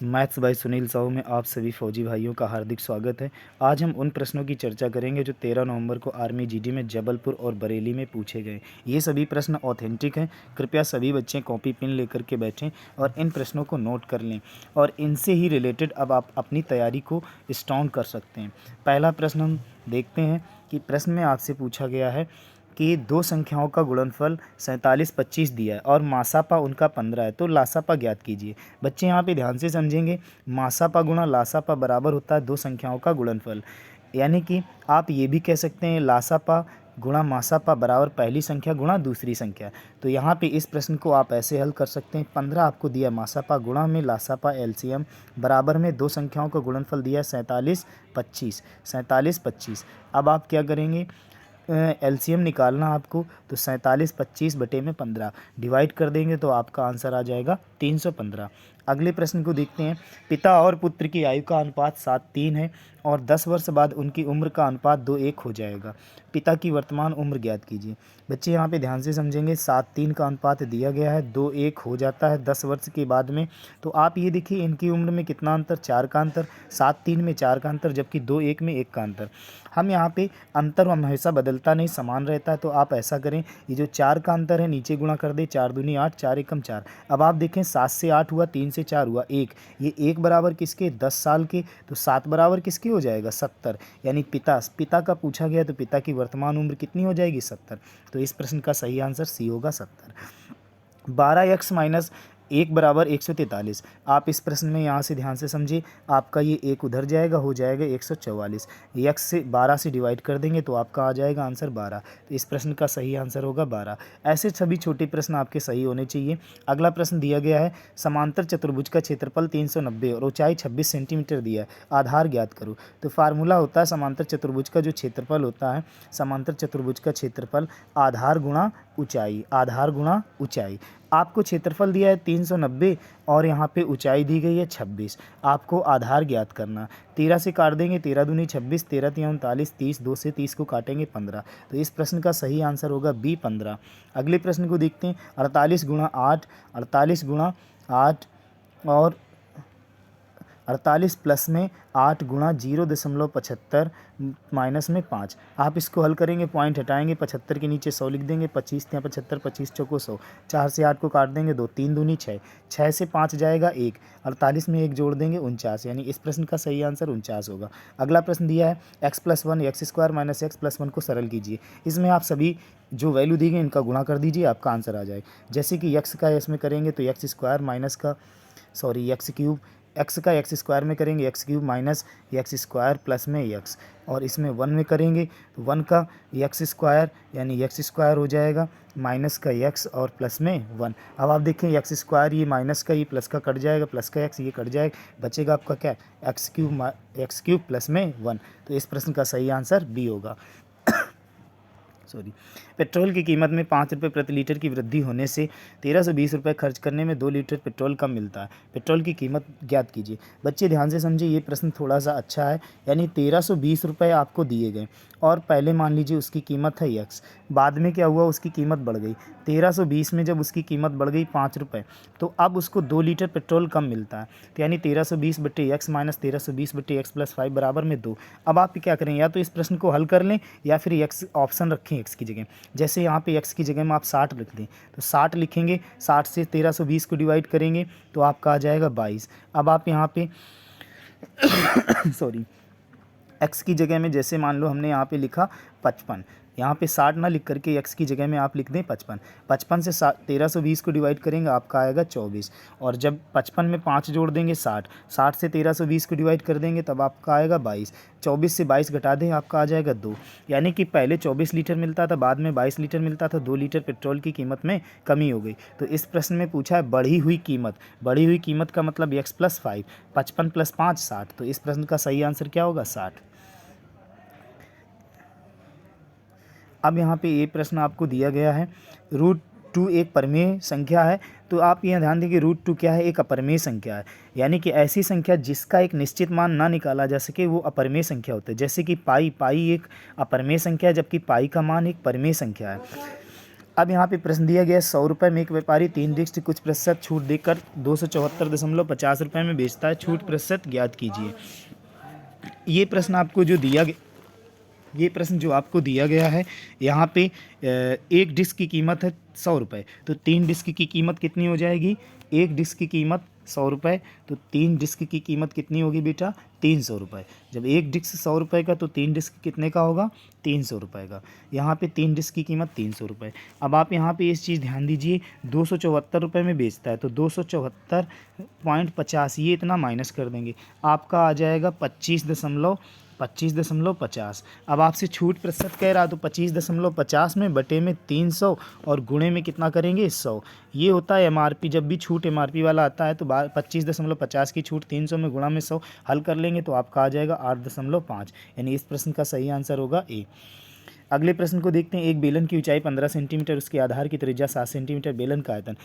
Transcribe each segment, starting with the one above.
Maths by Sunil Sahu में आप सभी फौजी भाइयों का हार्दिक स्वागत है। आज हम उन प्रश्नों की चर्चा करेंगे जो 13 नवंबर को आर्मी जीडी में जबलपुर और बरेली में पूछे गए। ये सभी प्रश्न ऑथेंटिक हैं। कृपया सभी बच्चे कॉपी पेन लेकर के बैठें और इन प्रश्नों को नोट कर लें और इनसे ही रिलेटेड अब आप अपनी तैयारी को स्ट्रॉन्ग कर सकते हैं। पहला प्रश्न हम देखते हैं कि प्रश्न में आपसे पूछा गया है कि दो संख्याओं का गुणनफल 47-25 दिया है और मासापा उनका 15 है, तो लासापा ज्ञात कीजिए। बच्चे यहाँ पे ध्यान से समझेंगे, मासापा गुणा लासापा बराबर होता है दो संख्याओं का गुणनफल। यानी कि आप ये भी कह सकते हैं लासापा गुणा मासापा बराबर पहली संख्या गुणा दूसरी संख्या। तो यहाँ पे इस प्रश्न को आप ऐसे हल कर सकते हैं। 15 आपको दिया मासापा गुणा में लासापा एलसीएम बराबर में दो संख्याओं का गुणनफल दिया 47-25। अब आप क्या करेंगे, एलसीएम निकालना आपको, तो 47-25/15 डिवाइड कर देंगे तो आपका आंसर आ जाएगा 315। अगले प्रश्न को देखते हैं। पिता और पुत्र की आयु का अनुपात 7:3 है और 10 वर्ष बाद उनकी उम्र का अनुपात 2:1 हो जाएगा। पिता की वर्तमान उम्र ज्ञात कीजिए। बच्चे यहाँ पे ध्यान से समझेंगे, 7:3 का अनुपात दिया गया है, 2:1 हो जाता है 10 वर्ष के बाद में। तो आप ये देखिए इनकी उम्र में कितना अंतर, 4 का अंतर, 7:3 में 4 का अंतर, जबकि 2:1 में 1 का अंतर। हम यहाँ पे अंतर हमेशा बदलता नहीं, समान रहता है। तो आप ऐसा करें, ये जो 4 का अंतर है नीचे गुणा कर दे, 4 दूनी 8, 4 एकम 4। अब आप देखें 7 से 8 हुआ, 3 से 4 हुआ 1, ये 1 बराबर किसके, 10 साल के, तो 7 बराबर किसके हो जाएगा, 70। यानी पिता का पूछा गया तो पिता की वर्तमान उम्र कितनी हो जाएगी, 70। तो इस प्रश्न का सही आंसर सी होगा, 70। 12x माइनस 1 बराबर 143। आप इस प्रश्न में यहाँ से ध्यान से समझिए, आपका ये एक उधर जाएगा, हो जाएगा 144। x से 12 से डिवाइड कर देंगे तो आपका आ जाएगा आंसर 12। तो इस प्रश्न का सही आंसर होगा 12। ऐसे सभी छोटे प्रश्न आपके सही होने चाहिए। अगला प्रश्न दिया गया है, समांतर चतुर्भुज का क्षेत्रफल 390 और ऊंचाई 26 सेंटीमीटर दिया है, आधार ज्ञात करो। तो फार्मूला होता है समांतर चतुर्भुज का जो क्षेत्रफल होता है, समांतर चतुर्भुज का क्षेत्रफल आधार गुणा ऊंचाई, आधार गुणा ऊंचाई। आपको क्षेत्रफल दिया है 390 और यहाँ पे ऊंचाई दी गई है 26। आपको आधार ज्ञात करना। 13 से काट देंगे, 13 दूनी 26, 13 तिया 39, 30, 2 से 30 को काटेंगे 15। तो इस प्रश्न का सही आंसर होगा बी 15। अगले प्रश्न को देखते हैं। 48 गुणा 8, 48 गुणा 8 और 48 प्लस में 8 गुणा 0.75 माइनस में 5। आप इसको हल करेंगे, पॉइंट हटाएंगे, 75 के नीचे 100 लिख देंगे, 25 या 75, 25 चौको 100, 4 से 8 को काट देंगे 2, 3 दूनी 6, 6 से 5 जाएगा 1, 48 में 1 जोड़ देंगे 49। यानी इस प्रश्न का सही आंसर 49 होगा। अगला प्रश्न दिया है x+1 x² माइनस x+1 को सरल कीजिए। इसमें आप सभी जो वैल्यू दी गई इनका गुणा कर दीजिए, आपका आंसर आ जाए। जैसे कि x का इसमें करेंगे तो x² माइनस का x³ x का x² में करेंगे x³ माइनस x² प्लस में x, और इसमें 1 में करेंगे तो 1 का x² यानी x² हो जाएगा माइनस का x और प्लस में 1। अब आप देखें x², ये माइनस का, ये प्लस का कट जाएगा, प्लस का x ये कट जाएगा, बचेगा आपका क्या, x³ प्लस में 1। तो इस प्रश्न का सही आंसर बी होगा। पेट्रोल की कीमत में 5 रुपये प्रति लीटर की वृद्धि होने से 1320 रुपये खर्च करने में 2 लीटर पेट्रोल कम मिलता है। पेट्रोल की कीमत ज्ञात कीजिए। बच्चे ध्यान से समझिए, ये प्रश्न थोड़ा सा अच्छा है। यानी 1320 रुपये आपको दिए गए और पहले मान लीजिए उसकी कीमत है x, बाद में क्या हुआ, उसकी कीमत बढ़ गई। 1320 में जब उसकी कीमत बढ़ गई 5 रुपये, तो अब उसको 2 लीटर पेट्रोल कम मिलता है। तो यानी 1320/x माइनस 1320/x + 5 बराबर में 2। अब आप क्या करें, या तो इस प्रश्न को हल कर लें या फिर x ऑप्शन रखें x की जगह। जैसे यहाँ पे x की जगह में आप 60 लिख दें, तो 60 लिखेंगे, 60 से 1320 को डिवाइड करेंगे तो आपका आ जाएगा 22। अब आप यहाँ पे x की जगह में जैसे मान लो हमने यहाँ पे लिखा 55, यहाँ पे 60 ना लिख करके x की जगह में आप लिख दें 55। 55 से 1320 को डिवाइड करेंगे, आपका आएगा 24, और जब 55 में 5 जोड़ देंगे 60, 60 से 1320 को डिवाइड कर देंगे तब आपका आएगा 22। 24 से 22 घटा दें, आपका आ जाएगा 2। यानी कि पहले 24 लीटर मिलता था, बाद में 22 लीटर मिलता था, 2 लीटर पेट्रोल की कीमत में कमी हो गई। तो इस प्रश्न में पूछा है बढ़ी हुई कीमत। बढ़ी हुई कीमत का मतलब x + 5, 55 + 5 60। तो इस प्रश्न का सही आंसर क्या होगा, 60। अब यहाँ पे ये प्रश्न आपको दिया गया है, √2 एक परिमेय संख्या है। तो आप यहाँ ध्यान दें कि √2 क्या है, एक अपरिमेय संख्या है। यानी कि ऐसी संख्या जिसका एक निश्चित मान ना निकाला जा सके वो अपरिमेय संख्या होती है। जैसे कि पाई एक अपरिमेय संख्या है, जबकि पाई का मान एक परिमेय संख्या है। अब यहाँ पे प्रश्न दिया गया है 100 रुपये में एक व्यापारी 3 डिस्क कुछ प्रतिशत छूट देकर 274.50 रुपये में बेचता है, छूट प्रतिशत ज्ञात कीजिए। ये प्रश्न आपको जो दिया गया ये प्रश्न जो आपको दिया गया है, यहाँ पे एक डिस्क की कीमत है 100 रुपये, तो 3 डिस्क की कीमत कितनी हो जाएगी? एक डिस्क की कीमत 100 रुपये, तो 3 डिस्क की कीमत कितनी होगी बेटा? 300 रुपये। जब एक डिस्क 100 रुपये का तो 3 डिस्क कितने का होगा? 300 रुपये का। यहाँ पे 3 डिस्क की कीमत 300 रुपये। अब आप यहाँ पे इस चीज़ ध्यान दीजिए, 274 रुपये में बेचता है तो 274.50 ये इतना माइनस कर देंगे, आपका आ जाएगा 25.50। अब आपसे छूट प्रतिशत कह रहा तो 25.50 में बटे में 300 और गुणे में कितना करेंगे? 100। ये होता है एमआरपी। जब भी छूट एमआरपी वाला आता है तो 25.50 की छूट 300 में गुणा में 100 हल कर लेंगे तो आपका आ जाएगा 8.5। यानी इस प्रश्न का सही आंसर होगा ए। अगले प्रश्न को देखते हैं। एक बेलन की ऊंचाई 15 सेंटीमीटर, उसके आधार की त्रिज्या 7 सेंटीमीटर, बेलन का आयतन।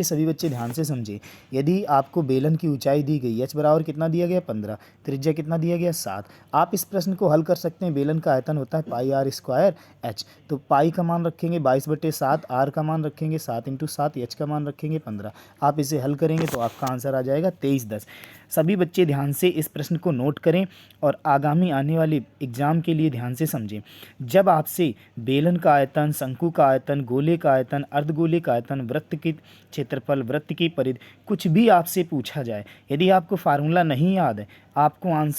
सभी बच्चे ध्यान से समझें। यदि आपको बेलन की ऊंचाई दी गई, एच बराबर कितना दिया गया? 15, त्रिज्या कितना दिया गया? 7। आप इस प्रश्न को हल कर सकते हैं। बेलन का आयतन होता है पाई आर स्क्वायर एच, तो पाई का मान रखेंगे 22/7, आर का मान रखेंगे 7 × 7, एच का मान रखेंगे 15। आप इसे हल करेंगे तो आपका आंसर आ जाएगा 23:10। सभी बच्चे ध्यान से इस प्रश्न को नोट करें और आगामी आने वाले एग्ज़ाम के लिए ध्यान से समझें। जब आपसे बेलन का आयतन, शंकु का आयतन, गोले का आयतन, अर्धगोले का आयतन, वृत्त की क्षेत्रफल, वृत्त की परिधि, कुछ भी आपसे पूछा जाए, यदि आपको फार्मूला नहीं याद है, आपको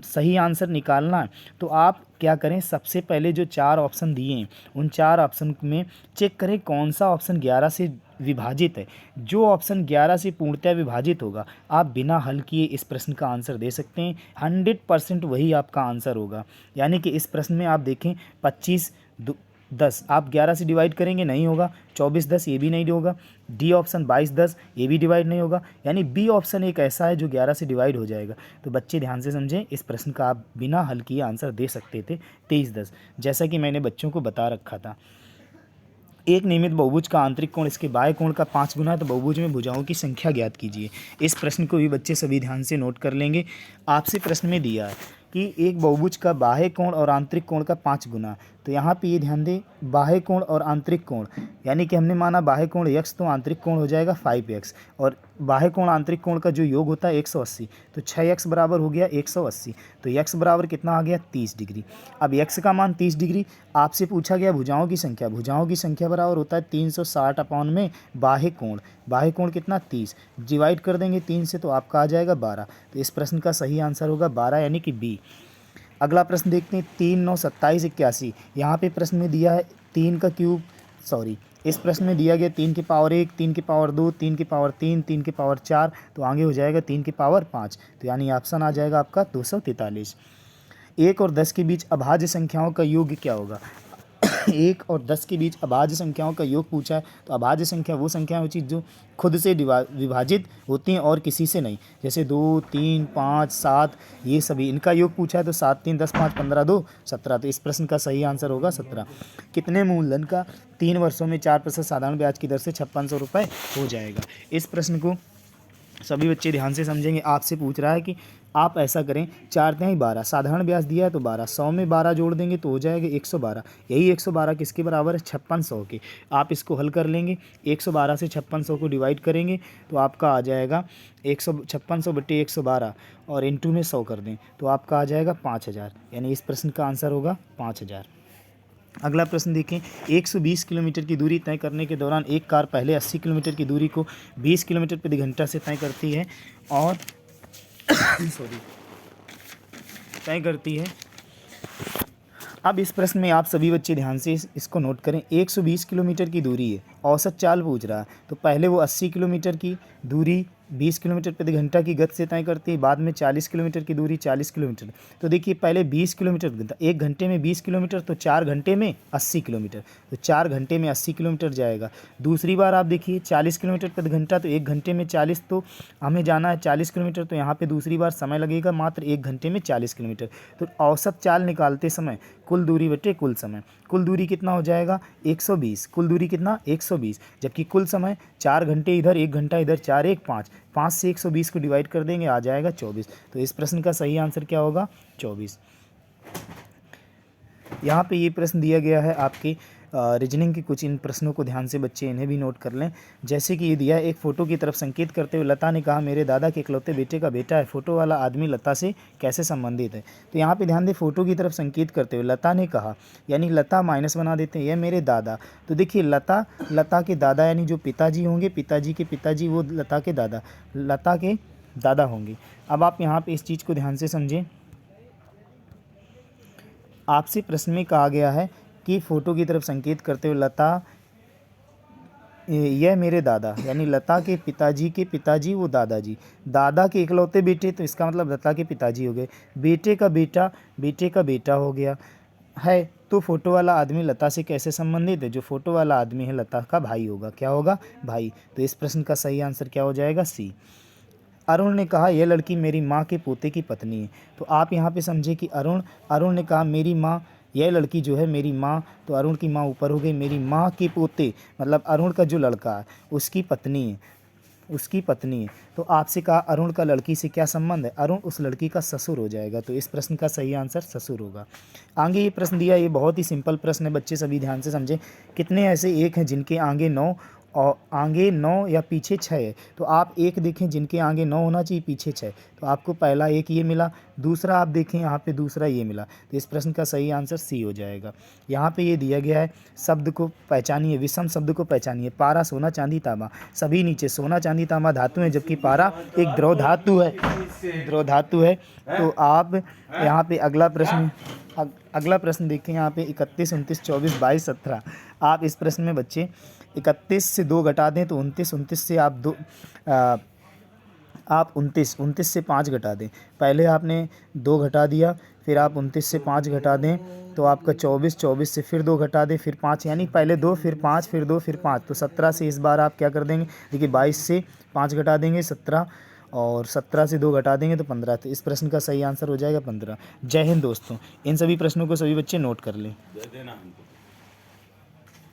सही आंसर निकालना है, तो आप क्या करें? सबसे पहले जो 4 ऑप्शन दिए हैं उन 4 ऑप्शन में चेक करें कौन सा ऑप्शन 11 से विभाजित है। जो ऑप्शन 11 से पूर्णतः विभाजित होगा, आप बिना हल किए इस प्रश्न का आंसर दे सकते हैं। 100% वही आपका आंसर होगा। यानी कि इस प्रश्न में आप देखें 25/10 आप 11 से डिवाइड करेंगे, नहीं होगा। 24/10 ये भी नहीं होगा। डी ऑप्शन 22/10 ये भी डिवाइड नहीं होगा। यानी बी ऑप्शन एक ऐसा है जो 11 से डिवाइड हो जाएगा। तो बच्चे ध्यान से समझें, इस प्रश्न का आप बिना हल किए आंसर दे सकते थे 23/10, जैसा कि मैंने बच्चों को बता रखा था। एक नियमित बहुभुज का आंतरिक कोण इसके बाह्य कोण का 5 गुना है, तो बहुभुज में भुजाओं की संख्या ज्ञात कीजिए। इस प्रश्न को भी बच्चे सभी ध्यान से नोट कर लेंगे। आपसे प्रश्न में दिया है कि एक बहुभुज का बाह्य कोण और आंतरिक कोण का 5 गुना, तो यहाँ पे ये ध्यान दें, बाह्य कोण और आंतरिक कोण, यानी कि हमने माना बाह्य कोण x तो आंतरिक कोण हो जाएगा 5x, और बाह्य कोण आंतरिक कोण का जो योग होता है 180, तो 6x बराबर हो गया 180, तो x बराबर कितना आ गया? 30 डिग्री। अब x का मान 30 डिग्री। आपसे पूछा गया भुजाओं की संख्या, भुजाओं की संख्या बराबर होता है 360 में बाह्य कोण, बाह्य कोण कितना? 30, डिवाइड कर देंगे 3 से तो आपका आ जाएगा 12। तो इस प्रश्न का सही आंसर होगा 12, यानी कि बी। अगला प्रश्न देखते हैं। 3, 9, 27, 81। यहाँ पे प्रश्न में दिया है 3 का क्यूब, इस प्रश्न में दिया गया 3 की पावर 1, 3 की पावर 2, 3 की पावर 3, 3 की पावर 4, तो आगे हो जाएगा 3 की पावर 5, तो यानी ऑप्शन आ जाएगा आपका 243। 1 और 10 के बीच अभाज्य संख्याओं का योग क्या होगा? 1 और 10 के बीच अभाज्य संख्याओं का योग पूछा है, तो अभाज्य संख्या वो संख्या होती है जो खुद से विभाजित होती हैं और किसी से नहीं, जैसे 2, 3, 5, 7, ये सभी इनका योग पूछा है, तो 7, 3, 10, 5, 15, 2, 17। तो इस प्रश्न का सही आंसर होगा 17। कितने मूलधन का 3 वर्षों में 4% साधारण ब्याज की दर से 5600 रुपये हो जाएगा? इस प्रश्न को सभी बच्चे ध्यान से समझेंगे। आपसे पूछ रहा है कि आप ऐसा करें, 4×12 साधारण ब्याज दिया है तो 12, 100 में 12 जोड़ देंगे तो हो जाएगा 112। यही 112 किसके बराबर है? 5600 के। आप इसको हल कर लेंगे, 112 से 5600 को डिवाइड करेंगे तो आपका आ जाएगा 5600/112 और इंटू में 100 कर दें तो आपका आ जाएगा 5000, यानी इस प्रश्न का आंसर होगा 5000। अगला प्रश्न देखें। 120 किलोमीटर की दूरी तय करने के दौरान एक कार पहले 80 किलोमीटर की दूरी को 20 किलोमीटर प्रति घंटा से तय करती है और तय करती है। अब इस प्रश्न में आप सभी बच्चे ध्यान से इसको नोट करें। 120 किलोमीटर की दूरी है, औसत चाल पूछ रहा है, तो पहले वो 80 किलोमीटर की दूरी 20 किलोमीटर प्रति घंटा की गति से तय करती है, बाद में 40 किलोमीटर की दूरी 40 किलोमीटर। तो देखिए पहले 20 किलोमीटर, 1 घंटे में 20 किलोमीटर, तो 4 घंटे में 80 किलोमीटर, तो 4 घंटे में 80 किलोमीटर जाएगा। दूसरी बार आप देखिए 40 किलोमीटर प्रति घंटा, तो 1 घंटे में 40, तो हमें जाना है 40 किलोमीटर, तो यहाँ पर दूसरी बार समय लगेगा मात्र 1 घंटे में 40 किलोमीटर। तो औसत चाल निकालते समय कुल दूरी बटे कुल समय, कुल दूरी कितना हो जाएगा? 120। कुल दूरी कितना? 120, जबकि कुल समय 4 घंटे इधर, 1 घंटा इधर, 4, 1, 5, 5 से 120 को डिवाइड कर देंगे, आ जाएगा 24। तो इस प्रश्न का सही आंसर क्या होगा? 24। यहाँ पे ये प्रश्न दिया गया है आपके रीजनिंग के कुछ इन प्रश्नों को ध्यान से बच्चे इन्हें भी नोट कर लें। जैसे कि ये दिया है, एक फ़ोटो की तरफ संकेत करते हुए लता ने कहा मेरे दादा के इकलौते बेटे का बेटा है, फ़ोटो वाला आदमी लता से कैसे संबंधित है। तो यहाँ पे ध्यान दें, फ़ोटो की तरफ संकेत करते हुए लता ने कहा, यानी लता माइनस बना देते हैं, यह मेरे दादा। तो देखिए लता के दादा यानी जो पिताजी होंगे, पिताजी के पिताजी वो लता के दादा होंगे। अब आप यहाँ पे इस चीज़ को ध्यान से समझें। आपसे प्रश्न में कहा गया है कि फ़ोटो की तरफ संकेत करते हुए लता, यह मेरे दादा, यानी लता के पिताजी वो दादाजी, दादा के इकलौते बेटे, तो इसका मतलब लता के पिताजी हो गए। बेटे का बेटा हो गया है। तो फ़ोटो वाला आदमी लता से कैसे संबंधित है, जो फ़ोटो वाला आदमी है लता का भाई होगा। क्या होगा, भाई। तो इस प्रश्न का सही आंसर क्या हो जाएगा, सी। अरुण ने कहा यह लड़की मेरी माँ के पोते की पत्नी है। तो आप यहाँ पे समझे कि अरुण ने कहा मेरी माँ, यह लड़की जो है मेरी माँ, तो अरुण की माँ ऊपर हो गई, मेरी माँ के पोते मतलब अरुण का जो लड़का है उसकी पत्नी है। तो आपसे कहा अरुण का लड़की से क्या संबंध है, अरुण उस लड़की का ससुर हो जाएगा। तो इस प्रश्न का सही आंसर ससुर होगा। आगे ये प्रश्न दिया, ये बहुत ही सिंपल प्रश्न है, बच्चे सभी ध्यान से समझें। कितने ऐसे एक हैं जिनके आगे 9 और आगे 9 या पीछे 6 है। तो आप एक देखें जिनके आगे 9 होना चाहिए, पीछे 6, तो आपको पहला एक ये मिला, दूसरा आप देखें यहाँ पे दूसरा ये मिला। तो इस प्रश्न का सही आंसर सी हो जाएगा। यहाँ पे ये दिया गया है, शब्द को पहचानिए, विषम शब्द को पहचानिए। पारा सोना चांदी तांबा, सभी नीचे सोना चांदी तांबा धातु है, जबकि पारा एक द्रव धातु है। तो आप यहाँ पे अगला प्रश्न देखें। यहाँ पे 31, 29, 24, 22, 17। आप इस प्रश्न में बच्चे 31 से 2 घटा दें तो 29, 29 से आप 29 से 5 घटा दें। पहले आपने 2 घटा दिया, फिर आप 29 से 5 घटा दें तो आपका 24 से फिर 2 घटा दें, फिर 5, यानी पहले 2 फिर 5 फिर 2 फिर 5, तो 17 से इस बार आप क्या कर देंगे, देखिए 22 से 5 घटा देंगे 17, और 17 से 2 घटा देंगे तो 15। तो इस प्रश्न का सही आंसर हो जाएगा 15। जय हिंद दोस्तों। इन सभी प्रश्नों को सभी बच्चे नोट कर लें।